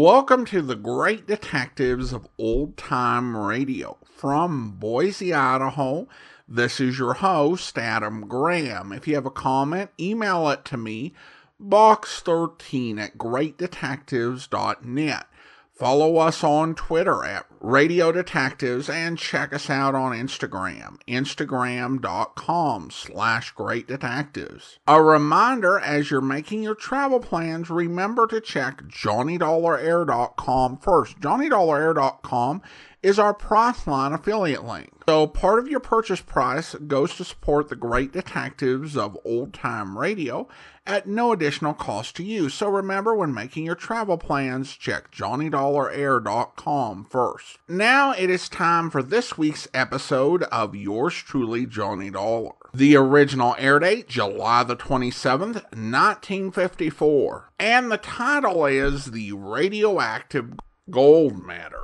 Welcome to the Great Detectives of Old Time Radio. From Boise, Idaho, this is your host, Adam Graham. If you have a comment, email it to me, box13@greatdetectives.net. Follow us on Twitter at Radio Detectives and check us out on Instagram, instagram.com/greatdetectives. A reminder, as you're making your travel plans, remember to check JohnnyDollarAir.com first. JohnnyDollarAir.com is our Priceline affiliate link. So part of your purchase price goes to support the Great Detectives of Old Time Radio at no additional cost to you. So remember, when making your travel plans, check JohnnyDollarAir.com first. Now it is time for this week's episode of yours truly, Johnny Dollar. The original air date, July the 27th, 1954. And the title is The Radioactive Gold Matter.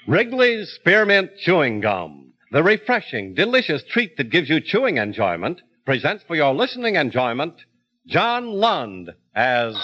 Wrigley's Spearmint Chewing Gum, the refreshing, delicious treat that gives you chewing enjoyment, presents for your listening enjoyment John Lund as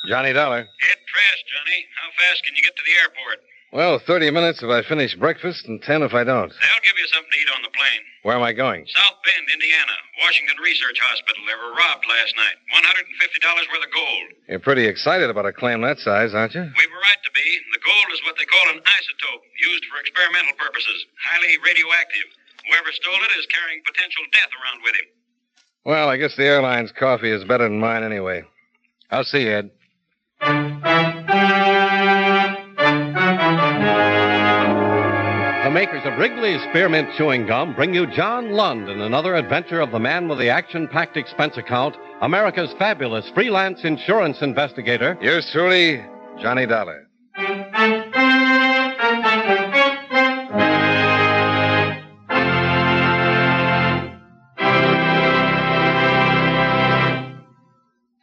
Johnny Dollar. Head fast, Johnny. How fast can you get to the airport? Well, 30 minutes if I finish breakfast and 10 if I don't. They'll give you something to eat on the plane. Where am I going? South Bend, Indiana. Washington Research Hospital. They were robbed last night. $150 worth of gold. You're pretty excited about a claim that size, aren't you? We were right to be. The gold is what they call an isotope, used for experimental purposes. Highly radioactive. Whoever stole it is carrying potential death around with him. Well, I guess the airline's coffee is better than mine anyway. I'll see you, Ed. the makers of Wrigley's Spearmint Chewing Gum bring you John Lund in another adventure of the man with the action-packed expense account, America's fabulous freelance insurance investigator. Yours truly, Johnny Dollar.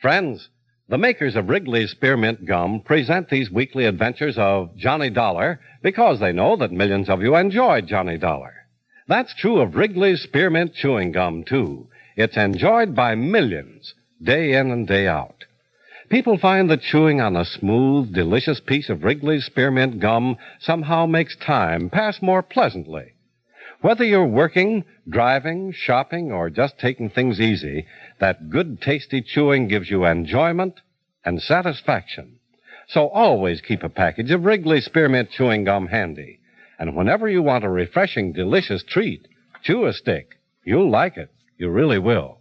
Friends, the makers of Wrigley's Spearmint Gum present these weekly adventures of Johnny Dollar because they know that millions of you enjoy Johnny Dollar. That's true of Wrigley's Spearmint Chewing Gum, too. It's enjoyed by millions, day in and day out. People find that chewing on a smooth, delicious piece of Wrigley's Spearmint Gum somehow makes time pass more pleasantly. Whether you're working, driving, shopping, or just taking things easy, that good, tasty chewing gives you enjoyment and satisfaction. So always keep a package of Wrigley's Spearmint Chewing Gum handy. And whenever you want a refreshing, delicious treat, chew a stick. You'll like it. You really will.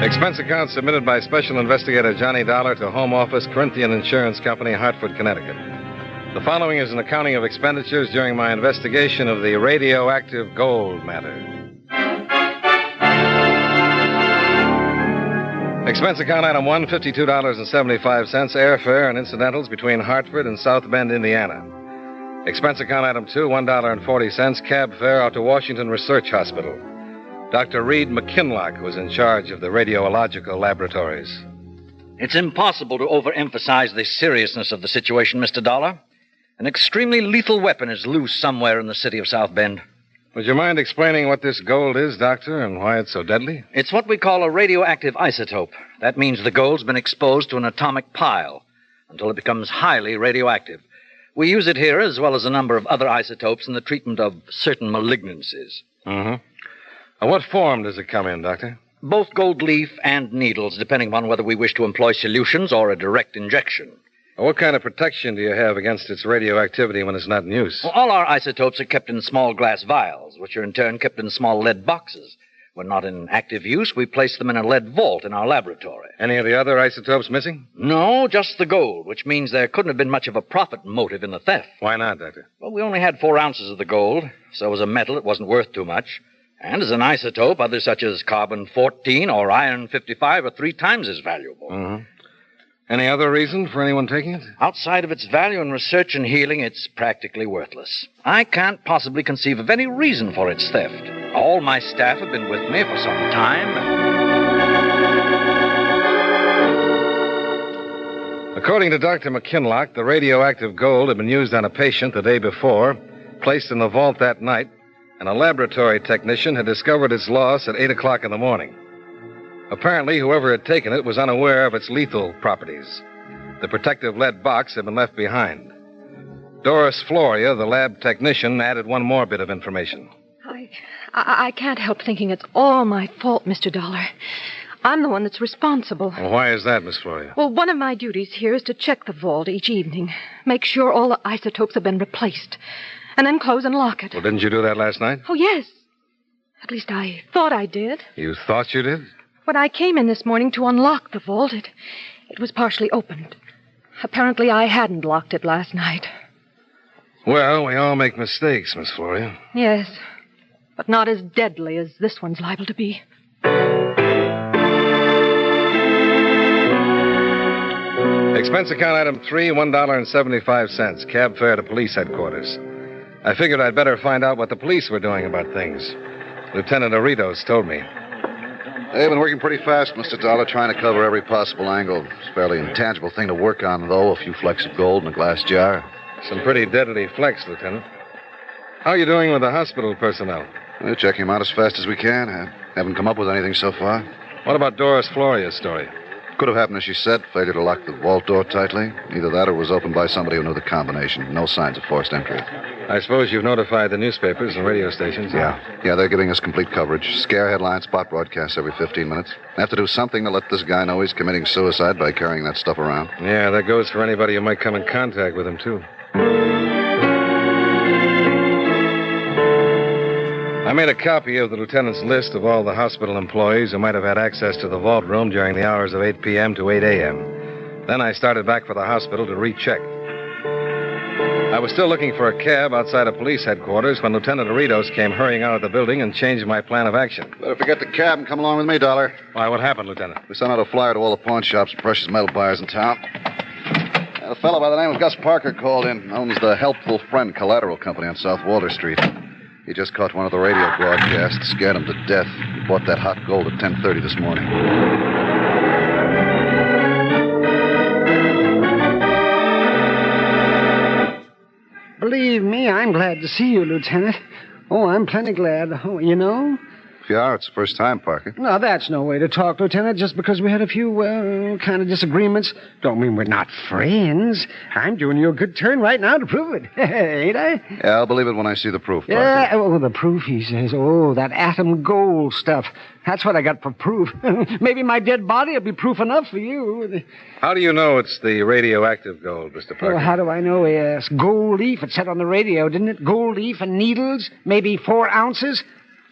Expense account submitted by Special Investigator Johnny Dollar to Home Office, Corinthian Insurance Company, Hartford, Connecticut. The following is an accounting of expenditures during my investigation of the radioactive gold matter. Expense account item 1, $52.75, airfare and incidentals between Hartford and South Bend, Indiana. Expense account item 2, $1.40, cab fare out to Washington Research Hospital. Dr. Reed McKinlock was in charge of the radiological laboratories. It's impossible to overemphasize the seriousness of the situation, Mr. Dollar. An extremely lethal weapon is loose somewhere in the city of South Bend. Would you mind explaining what this gold is, Doctor, and why it's so deadly? It's what we call a radioactive isotope. That means the gold's been exposed to an atomic pile until it becomes highly radioactive. We use it here as well as a number of other isotopes in the treatment of certain malignancies. Mm-hmm. What form does it come in, Doctor? Both gold leaf and needles, depending upon whether we wish to employ solutions or a direct injection. What kind of protection do you have against its radioactivity when it's not in use? Well, all our isotopes are kept in small glass vials, which are in turn kept in small lead boxes. When not in active use, we place them in a lead vault in our laboratory. Any of the other isotopes missing? No, just the gold, which means there couldn't have been much of a profit motive in the theft. Why not, Doctor? Well, we only had 4 ounces of the gold, so as a metal it wasn't worth too much. And as an isotope, others such as carbon-14 or iron-55 are 3 times as valuable. Mm-hmm. Any other reason for anyone taking it? Outside of its value in research and healing, it's practically worthless. I can't possibly conceive of any reason for its theft. All my staff have been with me for some time. According to Dr. McKinlock, the radioactive gold had been used on a patient the day before, placed in the vault that night, and a laboratory technician had discovered its loss at 8 o'clock in the morning. Apparently, whoever had taken it was unaware of its lethal properties. The protective lead box had been left behind. Doris Floria, the lab technician, added one more bit of information. I can't help thinking it's all my fault, Mr. Dollar. I'm the one that's responsible. Well, why is that, Miss Floria? Well, one of my duties here is to check the vault each evening, make sure all the isotopes have been replaced, and then close and lock it. Well, didn't you do that last night? Oh, yes. At least I thought I did. You thought you did? When I came in this morning to unlock the vault, it was partially opened. Apparently, I hadn't locked it last night. Well, we all make mistakes, Miss Floria. Yes, but not as deadly as this one's liable to be. Expense account item 3, $1.75. Cab fare to police headquarters. I figured I'd better find out what the police were doing about things. Lieutenant Aritos told me. They've been working pretty fast, Mr. Dollar, trying to cover every possible angle. It's a fairly intangible thing to work on, though. A few flecks of gold in a glass jar. Some pretty deadly flecks, Lieutenant. How are you doing with the hospital personnel? We're checking them out as fast as we can. Haven't come up with anything so far. What about Doris Floria's story? Could have happened, as she said. Failure to lock the vault door tightly. Either that or it was opened by somebody who knew the combination. No signs of forced entry. I suppose you've notified the newspapers and radio stations. Yeah, they're giving us complete coverage. Scare headlines, spot broadcasts every 15 minutes. Have to do something to let this guy know he's committing suicide by carrying that stuff around. Yeah, that goes for anybody who might come in contact with him, too. I made a copy of the lieutenant's list of all the hospital employees who might have had access to the vault room during the hours of 8 p.m. to 8 a.m. Then I started back for the hospital to recheck. I was still looking for a cab outside of police headquarters when Lieutenant Aritos came hurrying out of the building and changed my plan of action. Better forget the cab and come along with me, Dollar. Why, what happened, Lieutenant? We sent out a flyer to all the pawn shops and precious metal buyers in town. A fellow by the name of Gus Parker called in. Owns the Helpful Friend Collateral Company on South Water Street. He just caught one of the radio broadcasts, scared him to death. He bought that hot gold at 10:30 this morning. Believe me, I'm glad to see you, Lieutenant. Oh, I'm plenty glad. Oh, you know? If you are, it's the first time, Parker. No, that's no way to talk, Lieutenant. Just because we had a few, kind of disagreements, don't mean we're not friends. I'm doing you a good turn right now to prove it. Ain't I? Yeah, I'll believe it when I see the proof, Parker. Yeah, oh, the proof, he says. Oh, that atom gold stuff. That's what I got for proof. Maybe my dead body will be proof enough for you. How do you know it's the radioactive gold, Mr. Parker? Well, how do I know? Yes, gold leaf. It said on the radio, didn't it? Gold leaf and needles, maybe 4 ounces.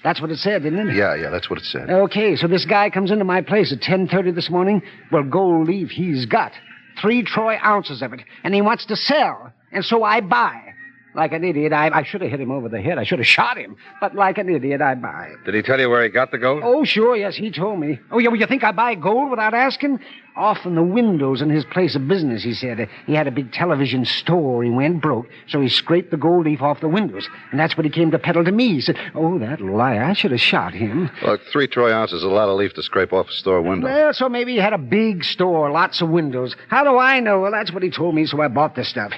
That's what it said, didn't it? Yeah, that's what it said. Okay, so this guy comes into my place at 10:30 this morning. Well, gold leaf he's got. 3 troy ounces of it. And he wants to sell. And so I buy. Like an idiot, I should have hit him over the head. I should have shot him. But like an idiot, I buy. Did he tell you where he got the gold? Oh, sure, yes, he told me. Oh, yeah, well, you think I buy gold without asking? Off in the windows in his place of business, he said. He had a big television store. He went broke, so he scraped the gold leaf off the windows. And that's what he came to peddle to me. He said, oh, that liar, I should have shot him. Look, 3 troy ounces is a lot of leaf to scrape off a store window. Well, so maybe he had a big store, lots of windows. How do I know? Well, that's what he told me, so I bought this stuff.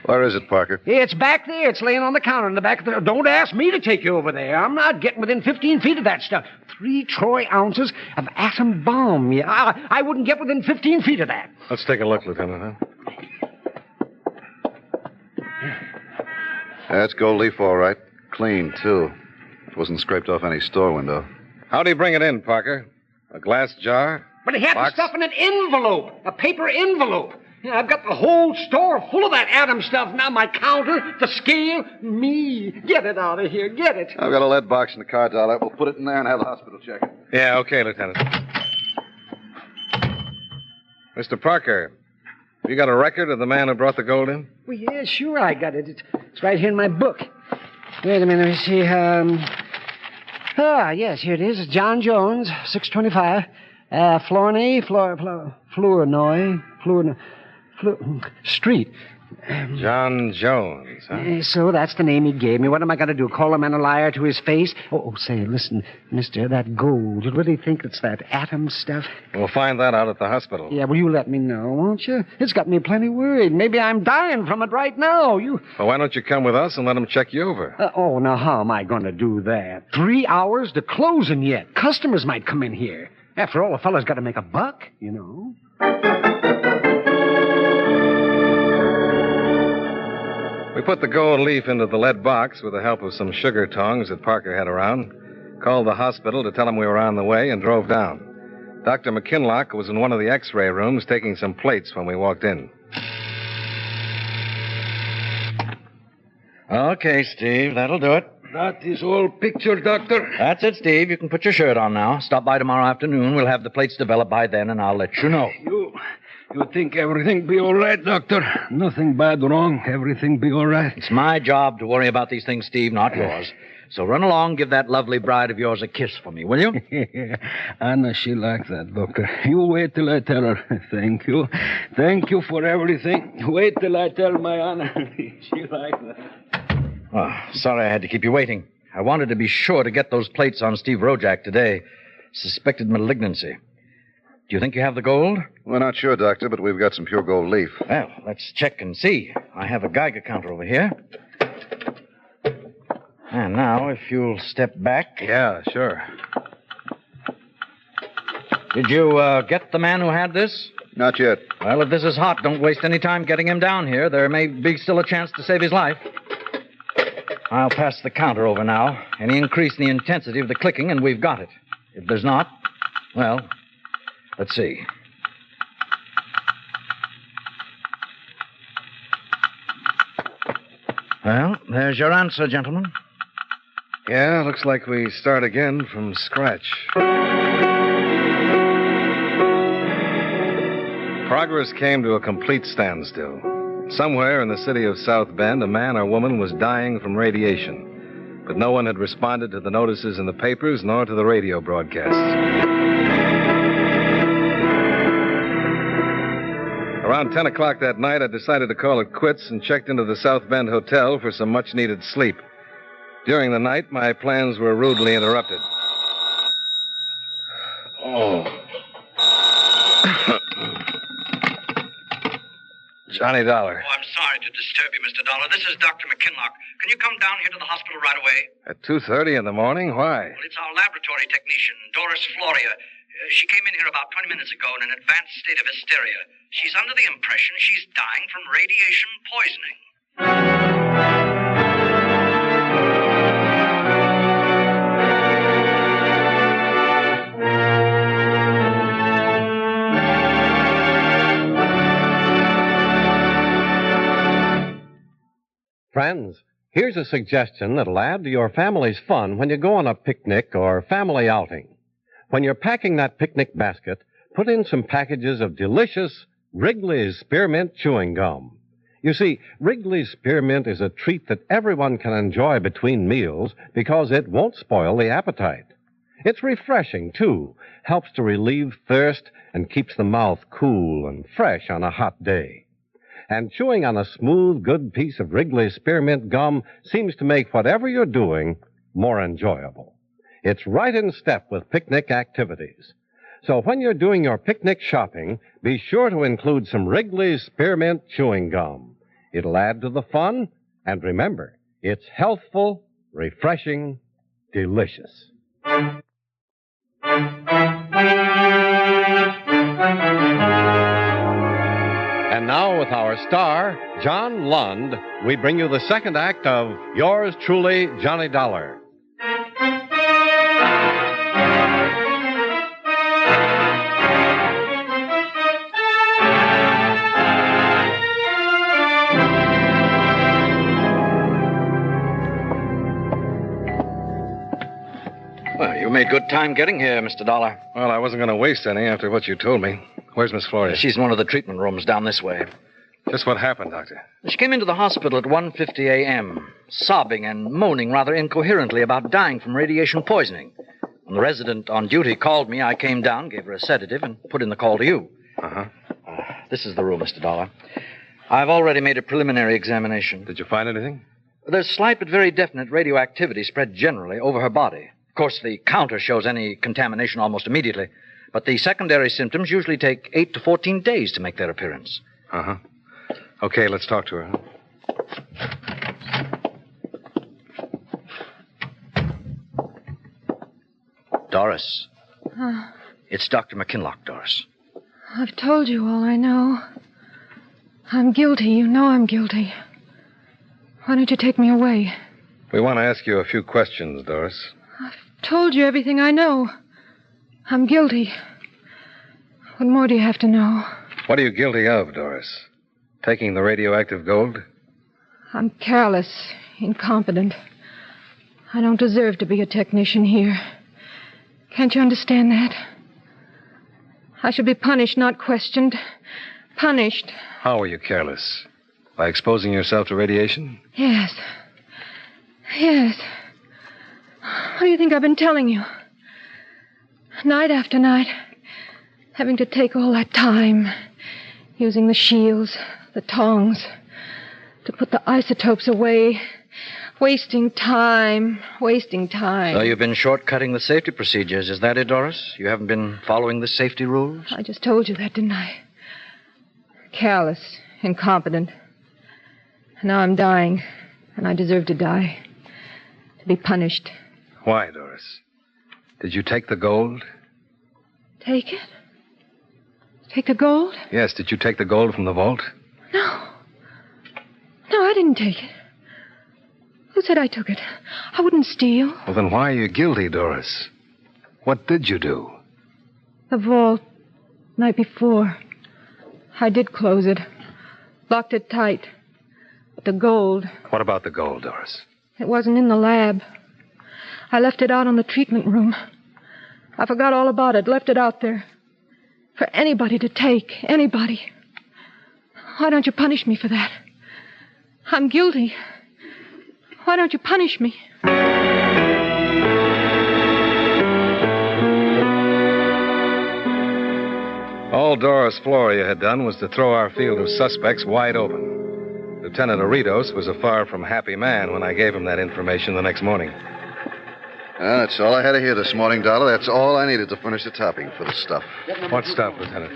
Where is it, Parker? It's back there. It's laying on the counter in the back of the... Don't ask me to take you over there. I'm not getting within 15 feet of that stuff. 3 troy ounces of atom bomb. Yeah, I wouldn't get within 15 feet of that. Let's take a look, Lieutenant, huh? That's gold leaf, all right. Clean, too. It wasn't scraped off any store window. How'd he bring it in, Parker? A glass jar? But he had the stuff in an envelope. A paper envelope. Yeah, I've got the whole store full of that atom stuff. Now my counter, the scale, me. Get it out of here. Get it. I've got a lead box in the car, Dollar. We'll put it in there and have the hospital check it. Yeah, okay, Lieutenant. Mr. Parker, have you got a record of the man who brought the gold in? Well, yeah, sure I got it. It's right here in my book. Wait a minute, let me see. Yes, here it is. It's John Jones, 625. Flournoy Street. John Jones, huh? So that's the name he gave me. What am I going to do, call a man a liar to his face? Say, listen, mister, that gold, you really think it's that atom stuff? We'll find that out at the hospital. Yeah, well, you let me know, won't you? It's got me plenty worried. Maybe I'm dying from it right now. Well, why don't you come with us and let him check you over? Now how am I going to do that? 3 hours to closing yet. Customers might come in here. After all, a fella's got to make a buck, you know. We put the gold leaf into the lead box with the help of some sugar tongs that Parker had around, called the hospital to tell him we were on the way, and drove down. Dr. McKinlock was in one of the X-ray rooms taking some plates when we walked in. Okay, Steve, that'll do it. That is all picture, Doctor. That's it, Steve. You can put your shirt on now. Stop by tomorrow afternoon. We'll have the plates developed by then, and I'll let you know. You think everything be all right, Doctor? Nothing bad wrong. Everything be all right. It's my job to worry about these things, Steve, not yours. So run along, give that lovely bride of yours a kiss for me, will you? Anna, she like that, Doctor. You wait till I tell her. Thank you. Thank you for everything. Wait till I tell my Anna. She like that. Oh, sorry I had to keep you waiting. I wanted to be sure to get those plates on Steve Rojak today. Suspected malignancy. Do you think you have the gold? We're not sure, Doctor, but we've got some pure gold leaf. Well, let's check and see. I have a Geiger counter over here. And now, if you'll step back. Yeah, sure. Did you get the man who had this? Not yet. Well, if this is hot, don't waste any time getting him down here. There may be still a chance to save his life. I'll pass the counter over now. Any increase in the intensity of the clicking, and we've got it. If there's not, well, let's see. Well, there's your answer, gentlemen. Yeah, looks like we start again from scratch. Progress came to a complete standstill. Somewhere in the city of South Bend, a man or woman was dying from radiation. But no one had responded to the notices in the papers nor to the radio broadcasts. Around 10 o'clock that night, I decided to call it quits and checked into the South Bend Hotel for some much-needed sleep. During the night, my plans were rudely interrupted. Johnny Dollar. Oh, I'm sorry to disturb you, Mr. Dollar. This is Dr. McKinlock. Can you come down here to the hospital right away? At 2:30 in the morning? Why? Well, it's our laboratory technician, Doris Floria. She came in here about 20 minutes ago in an advanced state of hysteria. She's under the impression she's dying from radiation poisoning. Friends, here's a suggestion that'll add to your family's fun when you go on a picnic or family outing. When you're packing that picnic basket, put in some packages of delicious Wrigley's Spearmint Chewing Gum. You see, Wrigley's Spearmint is a treat that everyone can enjoy between meals because it won't spoil the appetite. It's refreshing, too, helps to relieve thirst, and keeps the mouth cool and fresh on a hot day. And chewing on a smooth, good piece of Wrigley's Spearmint Gum seems to make whatever you're doing more enjoyable. It's right in step with picnic activities. So when you're doing your picnic shopping, be sure to include some Wrigley's Spearmint Chewing Gum. It'll add to the fun, and remember, it's healthful, refreshing, delicious. And now, with our star, John Lund, we bring you the second act of Yours Truly, Johnny Dollar. Well, you made good time getting here, Mr. Dollar. Well, I wasn't going to waste any after what you told me. Where's Miss Floria? She's in one of the treatment rooms down this way. Just what happened, Doctor? She came into the hospital at 1:50 a.m., sobbing and moaning rather incoherently about dying from radiation poisoning. When the resident on duty called me, I came down, gave her a sedative, and put in the call to you. Uh-huh. This is the room, Mr. Dollar. I've already made a preliminary examination. Did you find anything? There's slight but very definite radioactivity spread generally over her body. Of course, the counter shows any contamination almost immediately, but the secondary symptoms usually take 8 to 14 days to make their appearance. Uh-huh. Okay, let's talk to her. Doris. It's Dr. McKinlock, Doris. I've told you all I know. I'm guilty. You know I'm guilty. Why don't you take me away? We want to ask you a few questions, Doris. I've told you everything I know. I'm guilty. What more do you have to know? What are you guilty of, Doris? Taking the radioactive gold? I'm careless, incompetent. I don't deserve to be a technician here. Can't you understand that? I should be punished, not questioned. Punished. How were you careless? By exposing yourself to radiation? Yes. Yes. What do you think I've been telling you? Night after night, having to take all that time, using the shields, the tongs, to put the isotopes away, wasting time. So you've been shortcutting the safety procedures, is that it, Doris? You haven't been following the safety rules? I just told you that, didn't I? Careless, incompetent. Now I'm dying, and I deserve to die. To be punished. Why, Doris? Did you take the gold? Take it? Take the gold? Yes, did you take the gold from the vault? No. No, I didn't take it. Who said I took it? I wouldn't steal. Well, then why are you guilty, Doris? What did you do? The vault, night before. I did close it. Locked it tight. But the gold... What about the gold, Doris? It wasn't in the lab. I left it out on the treatment room. I forgot all about it, left it out there. For anybody to take. Anybody. Why don't you punish me for that? I'm guilty. Why don't you punish me? All Doris Floria had done was to throw our field of suspects wide open. Lieutenant Aritos was a far from happy man when I gave him that information the next morning. That's all I had to hear this morning, Dollar. That's all I needed to furnish the topping for the stuff. What stuff, Lieutenant?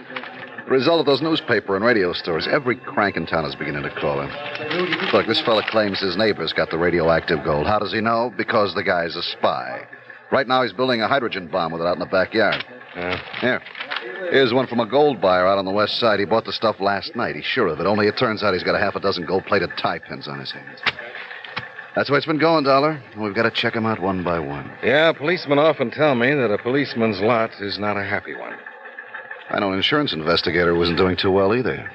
The result of those newspaper and radio stories. Every crank in town is beginning to call in. Look, this fella claims his neighbor's got the radioactive gold. How does he know? Because the guy's a spy. Right now he's building a hydrogen bomb with it out in the backyard. Here. Here's one from a gold buyer out on the west side. He bought the stuff last night. He's sure of it. Only it turns out he's got a half a dozen gold-plated tie pins on his hands. That's the way it's been going, Dollar. We've got to check them out one by one. Yeah, policemen often tell me that a policeman's lot is not a happy one. I know an insurance investigator who wasn't doing too well either.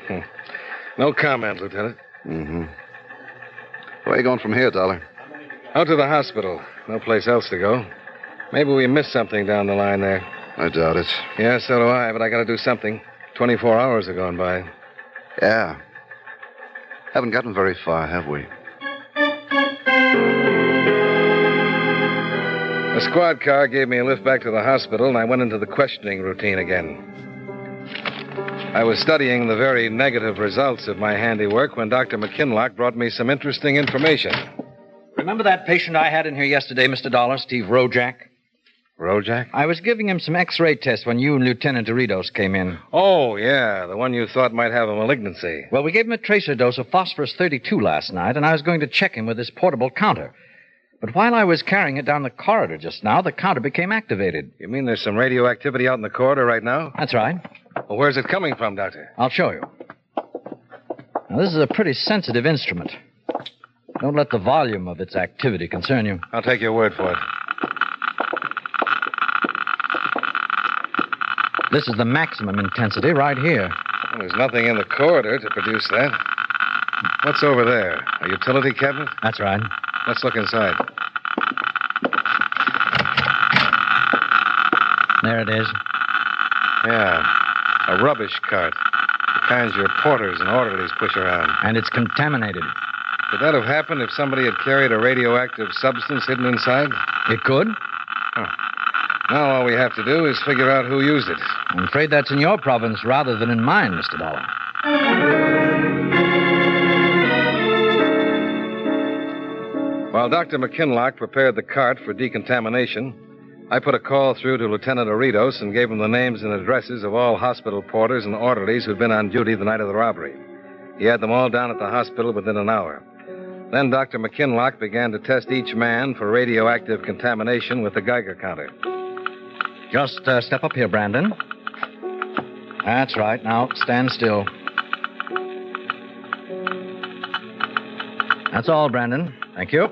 No comment, Lieutenant. Mm-hmm. Where are you going from here, Dollar? Out to the hospital. No place else to go. Maybe we missed something down the line there. I doubt it. Yeah, so do I, but I got to do something. 24 hours have gone by. Yeah. Haven't gotten very far, have we? The squad car gave me a lift back to the hospital, and I went into the questioning routine again. I was studying the very negative results of my handiwork when Dr. McKinlock brought me some interesting information. Remember that patient I had in here yesterday, Mr. Dollar, Steve Rojak? Rojak? I was giving him some X-ray tests when you and Lieutenant Doritos came in. Oh, yeah, the one you thought might have a malignancy. Well, we gave him a tracer dose of phosphorus-32 last night, and I was going to check him with this portable counter. But while I was carrying it down the corridor just now, the counter became activated. You mean there's some radioactivity out in the corridor right now? That's right. Well, where's it coming from, Doctor? I'll show you. Now, this is a pretty sensitive instrument. Don't let the volume of its activity concern you. I'll take your word for it. This is the maximum intensity right here. Well, there's nothing in the corridor to produce that. What's over there? A utility cabinet? That's right. Let's look inside. There it is. Yeah, a rubbish cart. The kinds your porters and orderlies push around. And it's contaminated. Could that have happened if somebody had carried a radioactive substance hidden inside? It could. Huh. Now all we have to do is figure out who used it. I'm afraid that's in your province rather than in mine, Mr. Dollar. While Dr. McKinlock prepared the cart for decontamination, I put a call through to Lieutenant Aridos and gave him the names and addresses of all hospital porters and orderlies who'd been on duty the night of the robbery. He had them all down at the hospital within an hour. Then Dr. McKinlock began to test each man for radioactive contamination with the Geiger counter. Just step up here, Brandon. That's right. Now, stand still. That's all, Brandon. Thank you.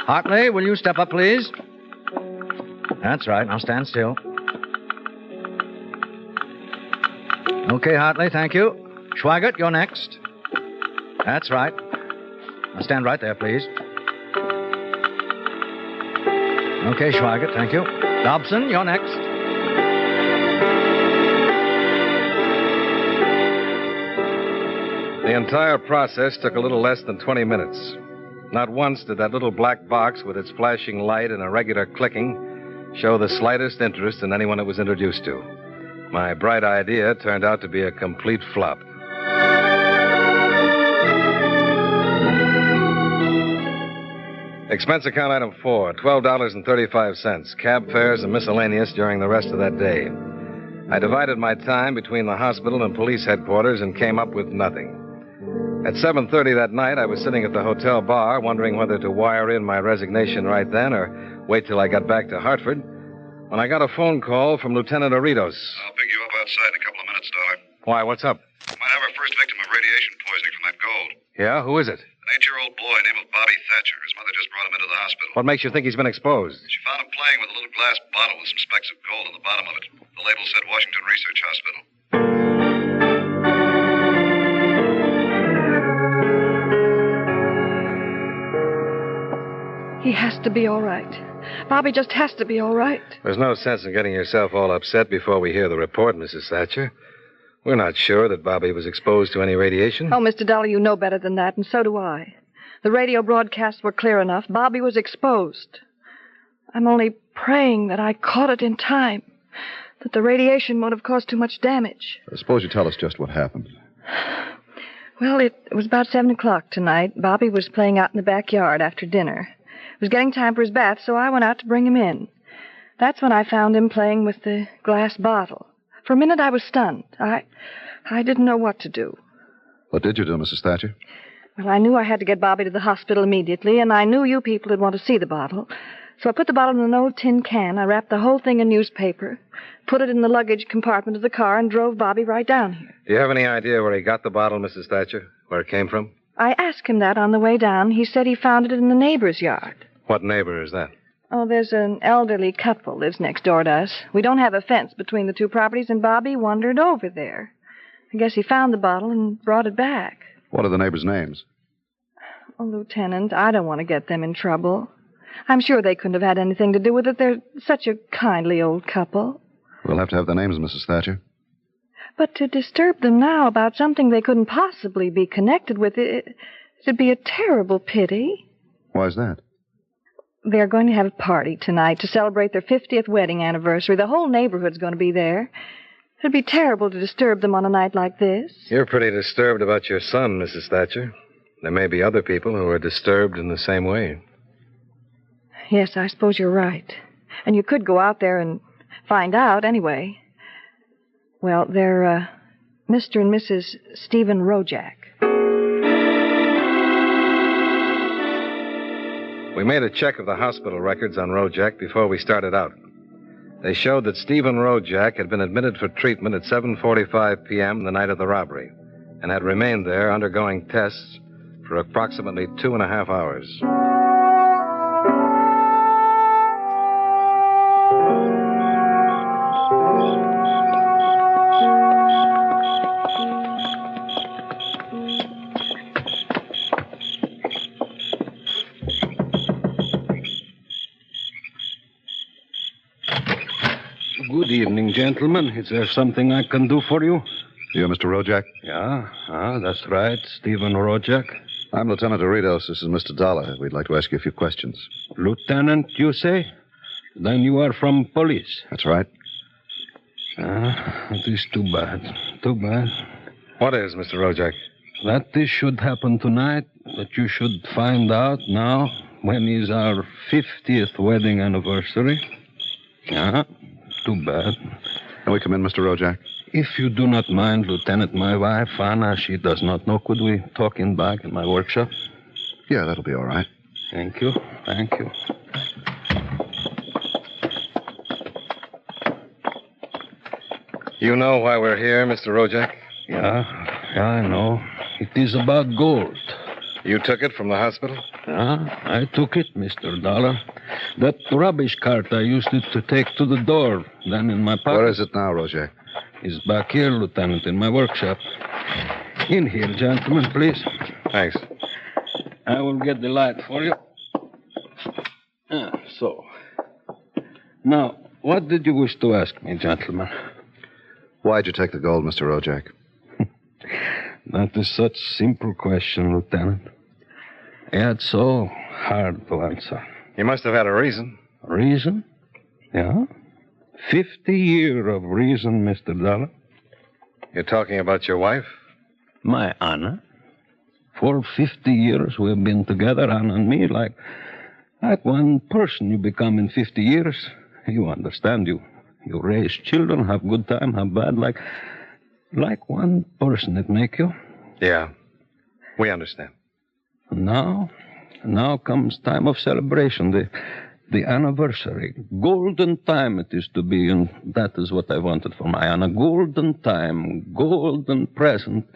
Hartley, will you step up, please? That's right. Now, stand still. Okay, Hartley, thank you. Schweigert, you're next. That's right. Now, stand right there, please. Okay, Schweigert, thank you. Dobson, you're next. The entire process took a little less than 20 minutes. Not once did that little black box with its flashing light and irregular clicking show the slightest interest in anyone it was introduced to. My bright idea turned out to be a complete flop. Expense account item 4, $12.35, cab fares and miscellaneous during the rest of that day. I divided my time between the hospital and police headquarters and came up with nothing. At 7:30 that night, I was sitting at the hotel bar wondering whether to wire in my resignation right then or wait till I got back to Hartford when I got a phone call from Lieutenant Aridos. I'll pick you up outside in a couple of minutes, Dollar. Why, what's up? Might have our first victim of radiation poisoning from that gold. Yeah, who is it? An 8-year-old boy named Bobby Thatcher. His mother just brought him into the hospital. What makes you think he's been exposed? She found him playing with a little glass bottle with some specks of gold on the bottom of it. The label said Washington Research Hospital. He has to be all right. Bobby just has to be all right. There's no sense in getting yourself all upset before we hear the report, Mrs. Thatcher. We're not sure that Bobby was exposed to any radiation. Oh, Mr. Dollar, you know better than that, and so do I. The radio broadcasts were clear enough. Bobby was exposed. I'm only praying that I caught it in time, that the radiation won't have caused too much damage. Suppose you tell us just what happened. Well, it was about 7 o'clock tonight. Bobby was playing out in the backyard after dinner. It was getting time for his bath, so I went out to bring him in. That's when I found him playing with the glass bottle. For a minute, I was stunned. I didn't know what to do. What did you do, Mrs. Thatcher? Well, I knew I had to get Bobby to the hospital immediately, and I knew you people would want to see the bottle. So I put the bottle in an old tin can. I wrapped the whole thing in newspaper, put it in the luggage compartment of the car, and drove Bobby right down here. Do you have any idea where he got the bottle, Mrs. Thatcher? Where it came from? I asked him that on the way down. He said he found it in the neighbor's yard. What neighbor is that? Oh, there's an elderly couple lives next door to us. We don't have a fence between the two properties, and Bobby wandered over there. I guess he found the bottle and brought it back. What are the neighbors' names? Oh, Lieutenant, I don't want to get them in trouble. I'm sure they couldn't have had anything to do with it. They're such a kindly old couple. We'll have to have their names, Mrs. Thatcher. But to disturb them now about something they couldn't possibly be connected with, it'd be a terrible pity. Why's that? They're going to have a party tonight to celebrate their 50th wedding anniversary. The whole neighborhood's going to be there. It'd be terrible to disturb them on a night like this. You're pretty disturbed about your son, Mrs. Thatcher. There may be other people who are disturbed in the same way. Yes, I suppose you're right. And you could go out there and find out anyway. Well, they're Mr. and Mrs. Stephen Rojak. We made a check of the hospital records on Rojak before we started out. They showed that Stephen Rojak had been admitted for treatment at 7:45 p.m. the night of the robbery and had remained there undergoing tests for approximately 2.5 hours. Good evening, gentlemen. Is there something I can do for you? You're Mr. Rojak? Yeah, that's right. Stephen Rojak. I'm Lieutenant Aridos. This is Mr. Dollar. We'd like to ask you a few questions. Lieutenant, you say? Then you are from police. That's right. It is too bad. Too bad. What is, Mr. Rojak? That this should happen tonight, that you should find out now when is our 50th wedding anniversary. Yeah, too bad. Can we come in, Mr. Rojak? If you do not mind, Lieutenant, my wife, Anna, she does not know. Could we talk in back in my workshop? Yeah, that'll be all right. Thank you. Thank you. You know why we're here, Mr. Rojak? Yeah, I know. It is about gold. You took it from the hospital? Yeah, I took it, Mr. Dollar. That rubbish cart, I used it to take to the door, then in my pocket. Where is it now, Rojak? It's back here, Lieutenant, in my workshop. In here, gentlemen, please. Thanks. I will get the light for you. So. Now, what did you wish to ask me, gentlemen? Why'd you take the gold, Mr. Rojak? That is such a simple question, Lieutenant. It's so hard to answer. You must have had a reason. Reason? Yeah. 50 years of reason, Mr. Dollar. You're talking about your wife? My Anna. For 50 years we've been together, Anna and me, like one person you become in 50 years. You understand, you raise children, have good time, have bad, like one person it make you. Yeah, we understand. Now comes time of celebration, the anniversary. Golden time it is to be, and that is what I wanted for my Anna. Golden time, golden present.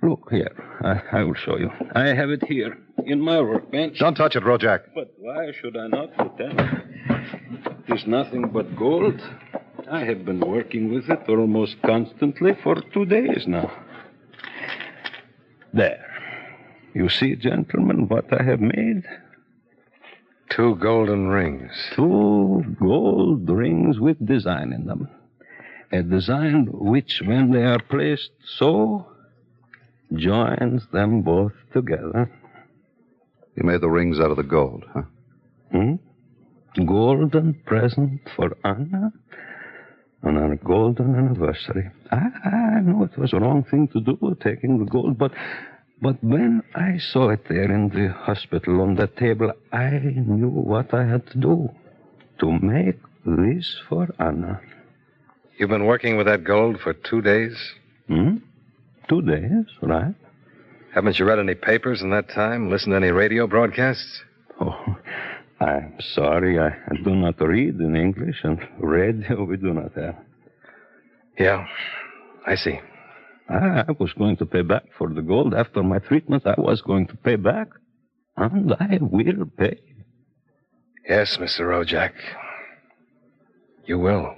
Look here, I will show you. I have it here in my workbench. Don't touch it, Rojak. But why should I not, Lieutenant? It is nothing but gold. I have been working with it almost constantly for 2 days now. There. You see, gentlemen, what I have made? 2 golden rings. 2 gold rings with design in them. A design which, when they are placed so, joins them both together. You made the rings out of the gold, huh? Golden present for Anna on our golden anniversary. I know it was a wrong thing to do, taking the gold, but when I saw it there in the hospital on that table, I knew what I had to do to make this for Anna. You've been working with that gold for 2 days? 2 days, right? Haven't you read any papers in that time? Listened to any radio broadcasts? Oh, I'm sorry. I do not read in English, and radio we do not have. Yeah, I see. I was going to pay back for the gold. After my treatment, I was going to pay back. And I will pay. Yes, Mr. Rojak. You will.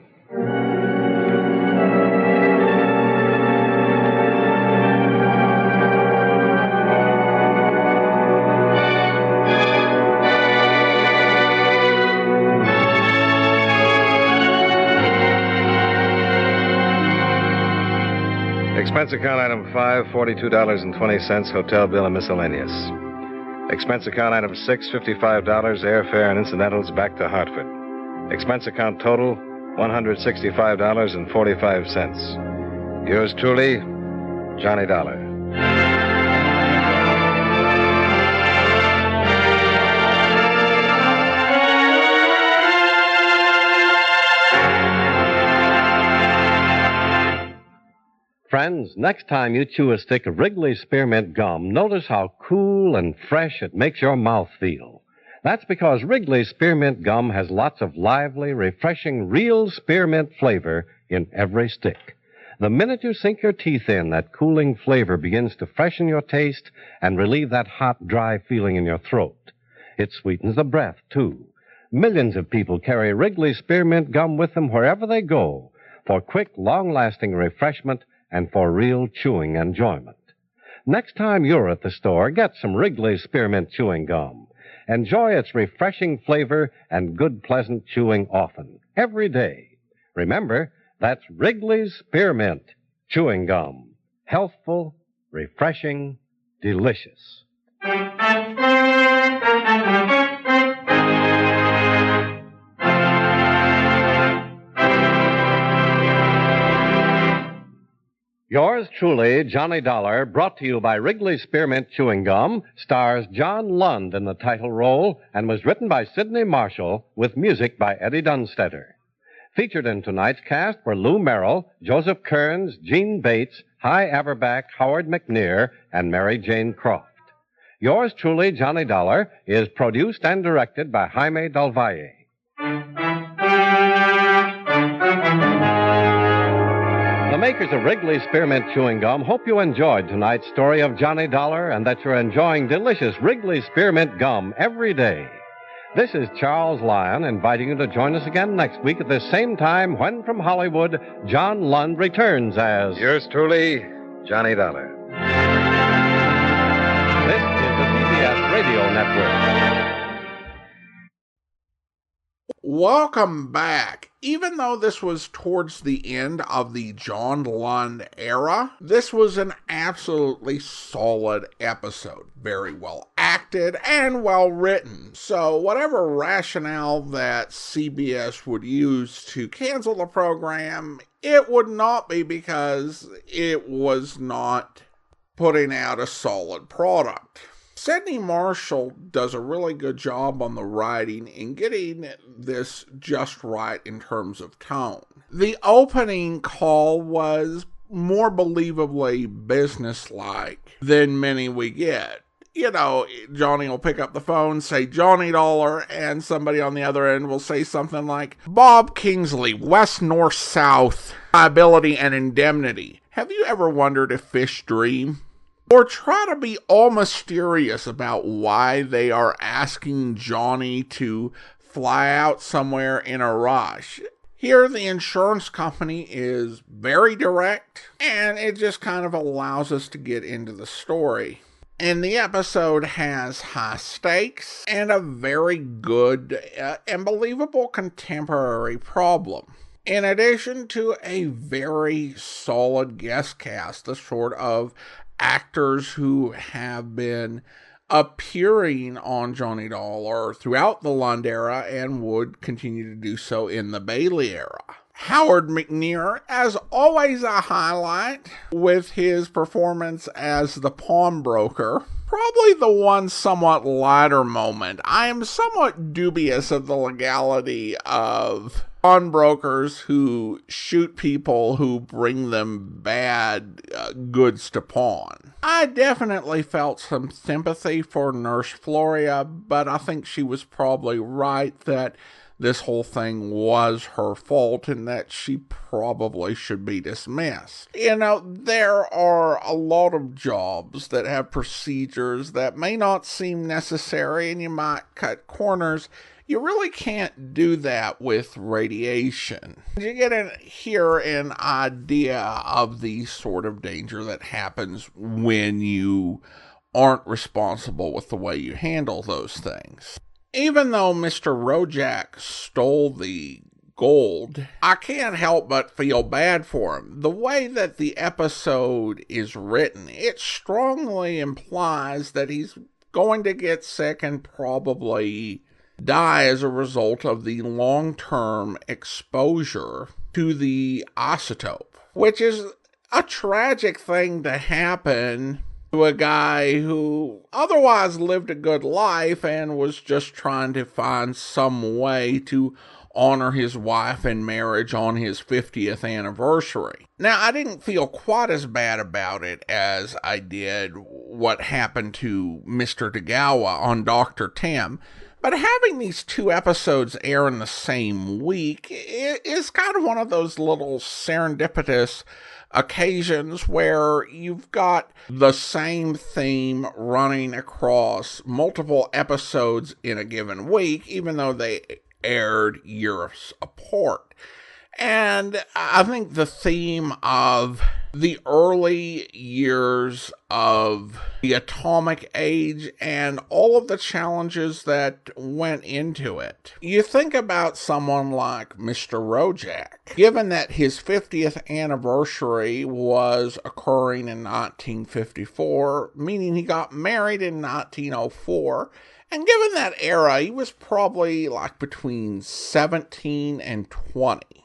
Expense account item 5, $42.20, hotel bill and miscellaneous. Expense account item 6, $55, airfare and incidentals back to Hartford. Expense account total, $165.45. Yours truly, Johnny Dollar. Friends, next time you chew a stick of Wrigley's Spearmint Gum, notice how cool and fresh it makes your mouth feel. That's because Wrigley's Spearmint Gum has lots of lively, refreshing, real spearmint flavor in every stick. The minute you sink your teeth in, that cooling flavor begins to freshen your taste and relieve that hot, dry feeling in your throat. It sweetens the breath, too. Millions of people carry Wrigley's Spearmint Gum with them wherever they go for quick, long-lasting refreshment and for real chewing enjoyment. Next time you're at the store, get some Wrigley's Spearmint Chewing Gum. Enjoy its refreshing flavor and good, pleasant chewing often, every day. Remember, that's Wrigley's Spearmint Chewing Gum. Healthful, refreshing, delicious. Yours truly, Johnny Dollar, brought to you by Wrigley Spearmint Chewing Gum, stars John Lund in the title role and was written by Sidney Marshall with music by Eddie Dunstetter. Featured in tonight's cast were Lou Merrill, Joseph Kearns, Gene Bates, Hy Averback, Howard McNear, and Mary Jane Croft. Yours truly, Johnny Dollar, is produced and directed by Jaime Del Valle. The makers of Wrigley Spearmint Chewing Gum hope you enjoyed tonight's story of Johnny Dollar and that you're enjoying delicious Wrigley Spearmint Gum every day. This is Charles Lyon inviting you to join us again next week at this same time when from Hollywood, John Lund returns as... Yours truly, Johnny Dollar. This is the CBS Radio Network. Welcome back. Even though this was towards the end of the John Lund era, this was an absolutely solid episode. Very well acted and well written. So whatever rationale that CBS would use to cancel the program, it would not be because it was not putting out a solid product. Sidney Marshall does a really good job on the writing and getting this just right in terms of tone. The opening call was more believably businesslike than many we get. You know, Johnny will pick up the phone, say Johnny Dollar, and somebody on the other end will say something like, Bob Kingsley, West, North, South, Liability and Indemnity. Have you ever wondered if fish dream? Or try to be all mysterious about why they are asking Johnny to fly out somewhere in a rush. Here, the insurance company is very direct, and it just kind of allows us to get into the story. And the episode has high stakes and a very good and believable contemporary problem. In addition to a very solid guest cast, the sort of actors who have been appearing on Johnny Dollar throughout the Lund era and would continue to do so in the Bailey era. Howard McNear, as always, a highlight with his performance as the pawnbroker. Probably the one somewhat lighter moment. I am somewhat dubious of the legality of pawnbrokers who shoot people who bring them bad goods to pawn. I definitely felt some sympathy for Nurse Floria, but I think she was probably right that this whole thing was her fault and that she probably should be dismissed. You know, there are a lot of jobs that have procedures that may not seem necessary and you might cut corners. You really can't do that with radiation. You get here an idea of the sort of danger that happens when you aren't responsible with the way you handle those things. Even though Mr. Rojak stole the gold, I can't help but feel bad for him. The way that the episode is written, it strongly implies that he's going to get sick and probably die as a result of the long-term exposure to the isotope, which is a tragic thing to happen to a guy who otherwise lived a good life and was just trying to find some way to honor his wife and marriage on his 50th anniversary. Now, I didn't feel quite as bad about it as I did what happened to Mr. Degawa on Dr. Tim, but having these two episodes air in the same week is kind of one of those little serendipitous occasions where you've got the same theme running across multiple episodes in a given week, even though they aired years apart. And I think the theme of the early years of the atomic age and all of the challenges that went into it. You think about someone like Mr. Rojak, given that his 50th anniversary was occurring in 1954, meaning he got married in 1904, and given that era, he was probably like between 17 and 20.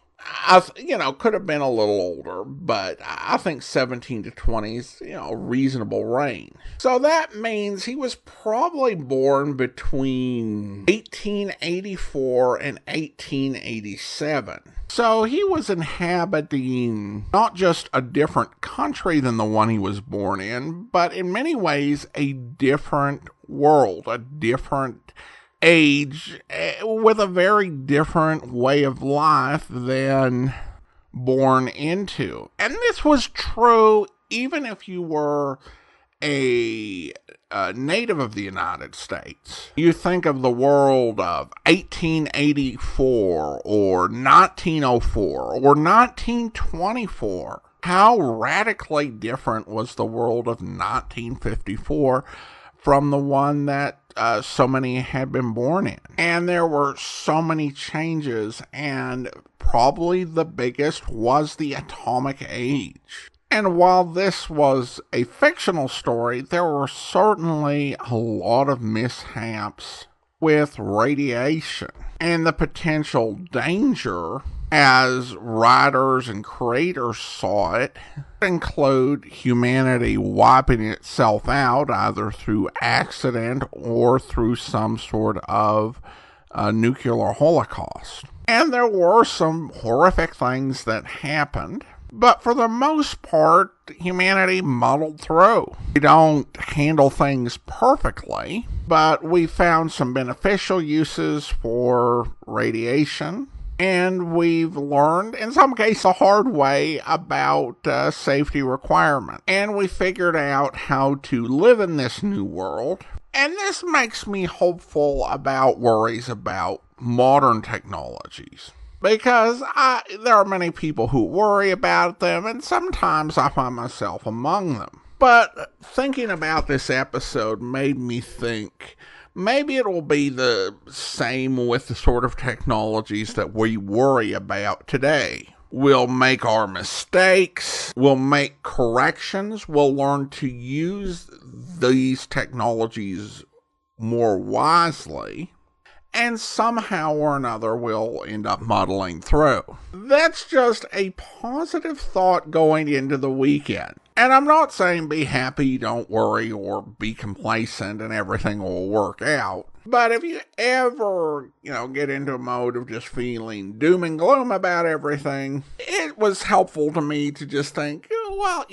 could have been a little older, but I think 17 to 20 is, a reasonable range. So that means he was probably born between 1884 and 1887. So he was inhabiting not just a different country than the one he was born in, but in many ways a different world, a different age, with a very different way of life than born into. And this was true even if you were a native of the United States. You think of the world of 1884 or 1904 or 1924. How radically different was the world of 1954 from the one that so many had been born in. And there were so many changes, and probably the biggest was the atomic age. And while this was a fictional story, there were certainly a lot of mishaps with radiation and the potential danger, as writers and creators saw it, include humanity wiping itself out either through accident or through some sort of nuclear holocaust. And there were some horrific things that happened, but for the most part, humanity muddled through. We don't handle things perfectly, but we found some beneficial uses for radiation. And we've learned, in some cases the hard way, about safety requirements. And we figured out how to live in this new world. And this makes me hopeful about worries about modern technologies. Because there are many people who worry about them, and sometimes I find myself among them. But thinking about this episode made me think, maybe it will be the same with the sort of technologies that we worry about today. We'll make our mistakes, we'll make corrections, we'll learn to use these technologies more wisely, and somehow or another we'll end up muddling through. That's just a positive thought going into the weekend. And I'm not saying be happy, don't worry, or be complacent and everything will work out. But if you ever, get into a mode of just feeling doom and gloom about everything, it was helpful to me to just think, well,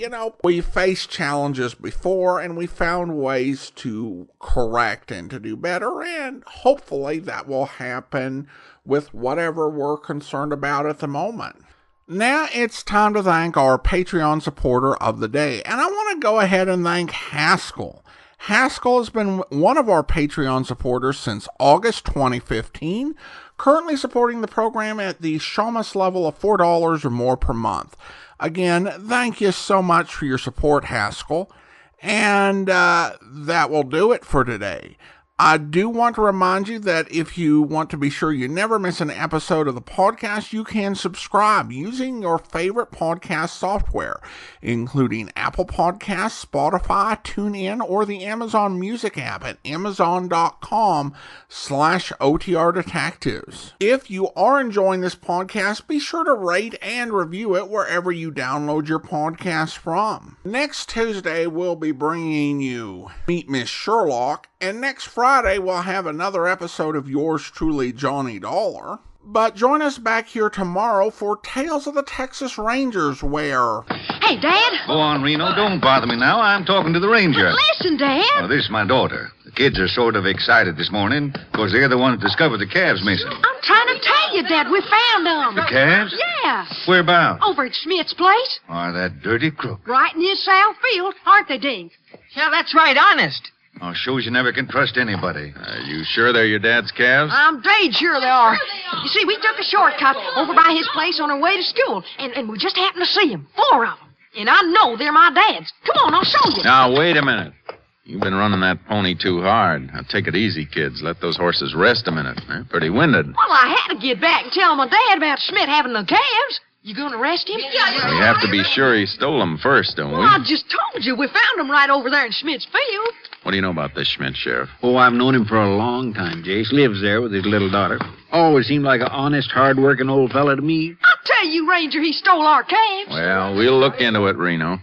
we faced challenges before and we found ways to correct and to do better, and hopefully that will happen with whatever we're concerned about at the moment. Now it's time to thank our Patreon supporter of the day, and I want to go ahead and thank Haskell. Haskell has been one of our Patreon supporters since August 2015, currently supporting the program at the Shamus level of $4 or more per month. Again, thank you so much for your support, Haskell, and that will do it for today. I do want to remind you that if you want to be sure you never miss an episode of the podcast, you can subscribe using your favorite podcast software, including Apple Podcasts, Spotify, TuneIn, or the Amazon Music app at amazon.com/OTR Detectives. If you are enjoying this podcast, be sure to rate and review it wherever you download your podcast from. Next Tuesday, we'll be bringing you Meet Miss Sherlock, and next Friday, we'll have another episode of yours truly, Johnny Dollar. But join us back here tomorrow for Tales of the Texas Rangers, where... Hey, Dad! Go on, Reno. Don't bother me now. I'm talking to the ranger. But listen, Dad! Oh, this is my daughter. The kids are sort of excited this morning because they're the ones that discovered the calves missing. I'm trying to tell you, Dad. We found them. The calves? Yeah. Whereabouts? Over at Smith's place. Oh, that dirty crook. Right in his south field, aren't they, Dink? Yeah, that's right, honest. Oh, shows you never can trust anybody. Are you sure they're your dad's calves? I'm dead sure they are. You see, we took a shortcut over by his place on our way to school, and we just happened to see them, 4 of them. And I know they're my dad's. Come on, I'll show you. Now, wait a minute. You've been running that pony too hard. Now, take it easy, kids. Let those horses rest a minute. They're pretty winded. Well, I had to get back and tell my dad about Smith having the calves. You going to arrest him? We have to be sure he stole them first, don't we? Well, I just told you. We found them right over there in Smith's field. What do you know about this Schmidt, Sheriff? Oh, I've known him for a long time, Jace. Lives there with his little daughter. Always seemed like an honest, hard-working old fella to me. I tell you, Ranger, he stole our calves. Well, we'll look into it, Reno.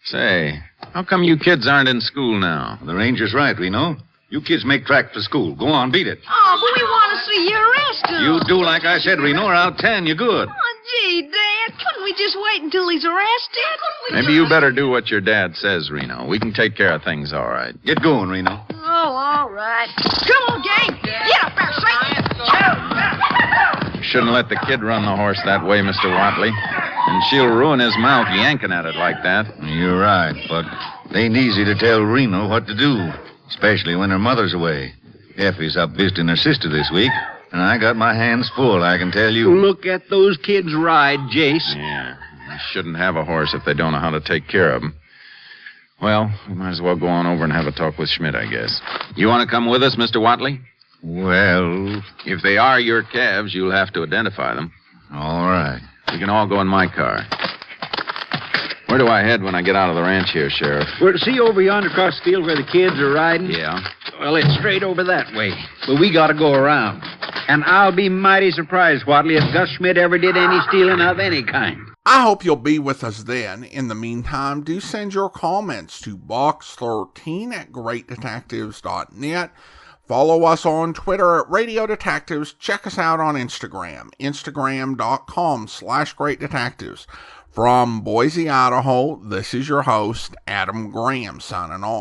Say, how come you kids aren't in school now? The ranger's right, Reno. You kids make track for school. Go on, beat it. Oh, but we want to see you arrested. You do like I said, Reno, or I'll tan you good. Oh, gee, Dad, couldn't we just wait until he's arrested? Maybe you better do what your dad says, Reno. We can take care of things all right. Get going, Reno. Oh, all right. Come on, gang. Get up there, Satan. Shouldn't let the kid run the horse that way, Mr. Watley. And she'll ruin his mouth yanking at it like that. You're right, but it ain't easy to tell Reno what to do, especially when her mother's away. Effie's up visiting her sister this week, and I got my hands full, I can tell you. Look at those kids ride, Jace. Yeah, you shouldn't have a horse if they don't know how to take care of him. Well, we might as well go on over and have a talk with Schmidt, I guess. You want to come with us, Mr. Watley? Well, if they are your calves, you'll have to identify them. All right. We can all go in my car. Where do I head when I get out of the ranch here, Sheriff? Well, see over yonder across the field where the kids are riding? Yeah. Well, it's straight over that way. But we got to go around. And I'll be mighty surprised, Watley, if Gus Schmidt ever did any stealing of any kind. I hope you'll be with us then. In the meantime, do send your comments to box13@greatdetectives.net. Follow us on Twitter at Radio Detectives. Check us out on Instagram, instagram.com/greatdetectives. From Boise, Idaho, this is your host, Adam Graham, signing off.